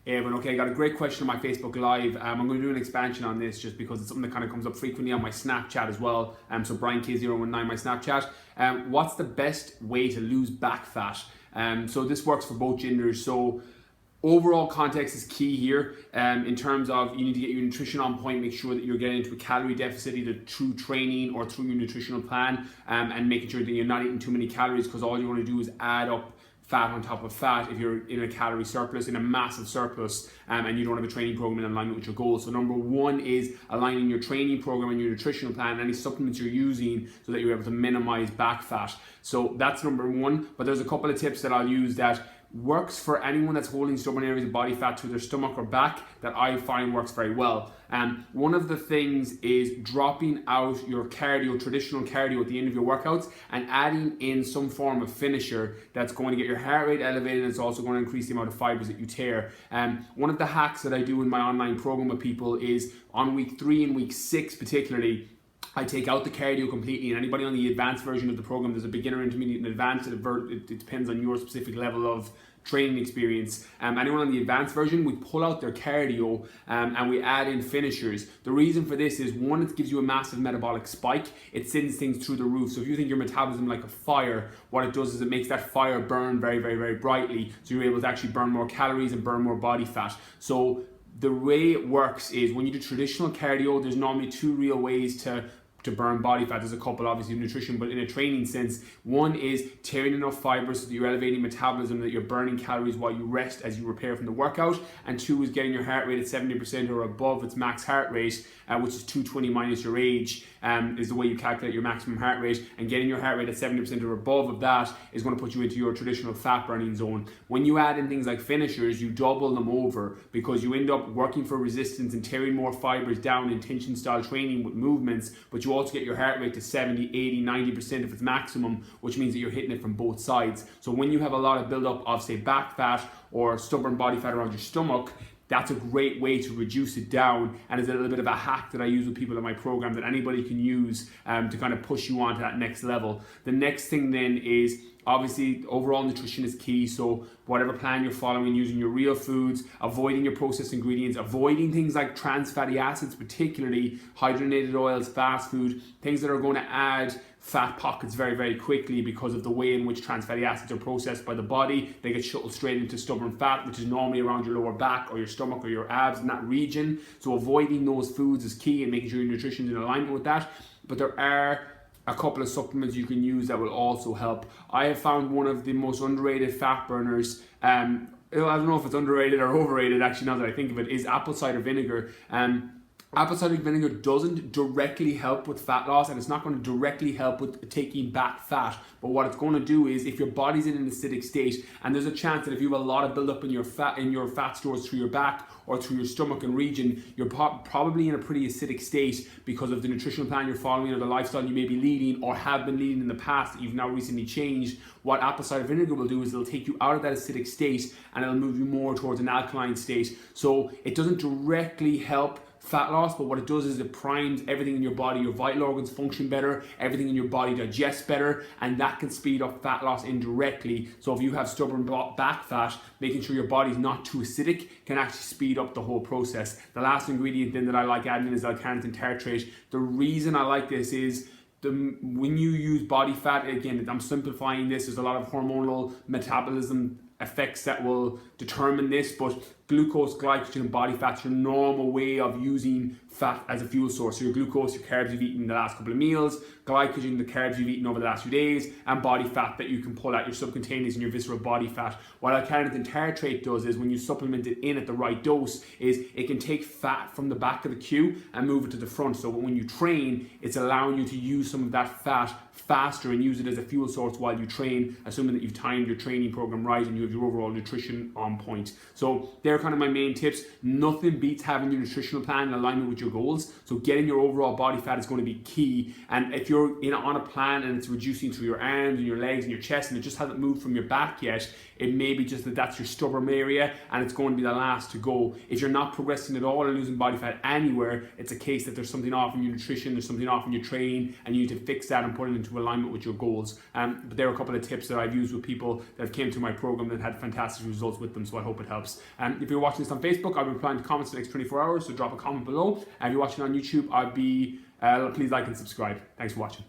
But okay, I got a great question on my Facebook Live. I'm going to do an expansion on this just because it's something that kind of comes up frequently on my Snapchat as well. So Brian K019, my Snapchat. What's the best way to lose back fat? So this works for both genders. So overall context is key here in terms of you need to get your nutrition on point, make sure that you're getting into a calorie deficit either through training or through your nutritional plan, and making sure that you're not eating too many calories, because all you want to do is add up fat on top of fat if you're in a calorie surplus, in a massive surplus, and you don't have a training program in alignment with your goals. So number one is aligning your training program and your nutritional plan and any supplements you're using so that you're able to minimize back fat. So that's number one, but there's a couple of tips that I'll use that works for anyone that's holding stubborn areas of body fat to their stomach or back that I find works very well. One of the things is dropping out your cardio, traditional cardio at the end of your workouts, and adding in some form of finisher that's going to get your heart rate elevated, and it's also going to increase the amount of fibers that you tear. One of the hacks that I do in my online program with people is on week 3 and week 6 particularly, I take out the cardio completely, and anybody on the advanced version of the program, there's a beginner, intermediate, and advanced. It depends on your specific level of training experience. Anyone on the advanced version, we pull out their cardio and we add in finishers. The reason for this is, one, it gives you a massive metabolic spike. It sends things through the roof. So if you think your metabolism like a fire, what it does is it makes that fire burn very, very, very brightly. So you're able to actually burn more calories and burn more body fat. So the way it works is when you do traditional cardio, there's normally 2 real ways to burn body fat. There's a couple, obviously, nutrition, but in a training sense, one is tearing enough fibers so that you're elevating metabolism, that you're burning calories while you rest as you repair from the workout, and 2 is getting your heart rate at 70% or above its max heart rate, which is 220 minus your age, is the way you calculate your maximum heart rate, and getting your heart rate at 70% or above of that is going to put you into your traditional fat burning zone. When you add in things like finishers, you double them over, because you end up working for resistance and tearing more fibers down in tension style training with movements, but you also get your heart rate to 70, 80, 90% of its maximum, which means that you're hitting it from both sides. So when you have a lot of buildup of, say, back fat or stubborn body fat around your stomach, that's a great way to reduce it down, and is a little bit of a hack that I use with people in my program that anybody can use to kind of push you on to that next level. The next thing then is, obviously, overall nutrition is key. So whatever plan you're following, using your real foods, avoiding your processed ingredients, avoiding things like trans fatty acids, particularly hydrogenated oils, fast food, things that are going to add fat pockets very, very quickly because of the way in which trans fatty acids are processed by the body. They get shuttled straight into stubborn fat, which is normally around your lower back or your stomach or your abs in that region. So avoiding those foods is key, and making sure your nutrition is in alignment with that. But there are a couple of supplements you can use that will also help. I have found one of the most underrated fat burners, I don't know if it's underrated or overrated actually now that I think of it, is apple cider vinegar. Apple cider vinegar doesn't directly help with fat loss, and it's not going to directly help with taking back fat, but what it's going to do is, if your body's in an acidic state, and there's a chance that if you have a lot of buildup in your fat stores through your back or through your stomach and region, you're probably in a pretty acidic state because of the nutritional plan you're following or the lifestyle you may be leading or have been leading in the past that you've now recently changed. What apple cider vinegar will do is it'll take you out of that acidic state and it'll move you more towards an alkaline state. So it doesn't directly help fat loss, but what it does is it primes everything in your body. Your vital organs function better, everything in your body digests better, and that can speed up fat loss indirectly. So if you have stubborn back fat, making sure your body's not too acidic can actually speed up the whole process. The last ingredient then that I like adding is L-carnitine tartrate. The reason I like this is when you use body fat, again, I'm simplifying this, there's a lot of hormonal metabolism effects that will determine this, but glucose, glycogen, and body fat's your normal way of using fat as a fuel source. So your glucose, your carbs you've eaten in the last couple of meals, glycogen, the carbs you've eaten over the last few days, and body fat that you can pull out, your subcutaneous and your visceral body fat. What L-carnitine tartrate does is, when you supplement it in at the right dose, is it can take fat from the back of the queue and move it to the front. So when you train, it's allowing you to use some of that fat faster and use it as a fuel source while you train, assuming that you've timed your training program right and you have your overall nutrition on point. So they're kind of my main tips. Nothing beats having your nutritional plan in alignment with your goals. So getting your overall body fat is going to be key. And if you're on a plan and it's reducing through your arms and your legs and your chest and it just hasn't moved from your back yet, it may be just that that's your stubborn area and it's going to be the last to go. If you're not progressing at all and losing body fat anywhere, it's a case that there's something off in your nutrition, there's something off in your training, and you need to fix that and put it into alignment with your goals. But there are a couple of tips that I've used with people that came to my program that had fantastic results with them, so I hope it helps. if you're watching this on Facebook, I'll be replying to comments in the next 24 hours, so drop a comment below. And if you're watching on YouTube, please like and subscribe. Thanks for watching.